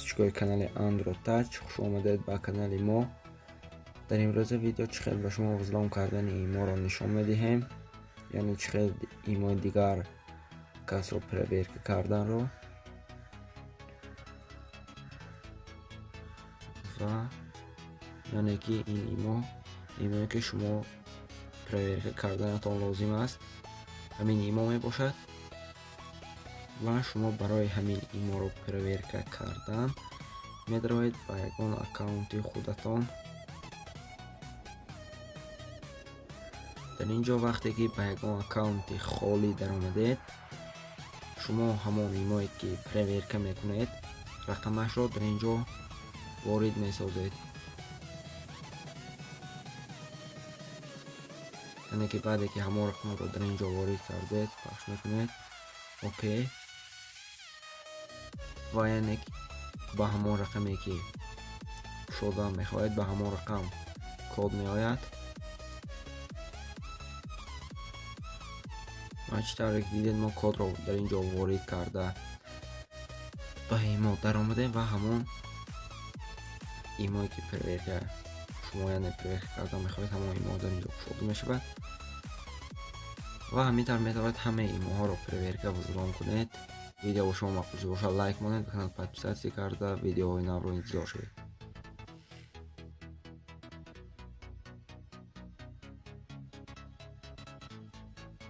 подписчикои канали Android Touch, хуш омадед ба канали мо. дар имрӯза видео чӣ хел ба шумо взлом кардани иморо нишон медиҳем, яъне чӣ хел имои дигар касро проверка карданро ва яъне ки ин имое ки шумо проверка карданатон лозим аст, ҳамин имо мебошад ва шумо барои ҳамин иморо проверка кардан медароед ба ягон аккаунти худатон. дар ин ҷо вақте ки ба ягон аккаунти холӣ даромадед, шумо ҳамон имое ки проверка мекунед рақамашро дар ин ҷо ворид месозед, яъне ки баъде ки ҳамон рақамро дар ин ҷо ворид кардед пахш мекунед окей, ва яъне ба ҳамон рақаме ки шуда мехоҳед ба ҳамон рақам код меояд. чӣ тавре ки дидед мо кодро дар ин ҷо ворид карда ба имо даромадем ва ҳамон имое ки проверка шумо яъне проверка карда мехоҳед ҳамон имо дар ин ҷо кушода мешавад ва ҳамин тавр метавонед ҳамаи имоҳоро проверка ва взлом кунед. видео ба шумо мақбул шуда бошад лайк монед, ба канал подписатсия карда видеоҳои навро интизор шавед.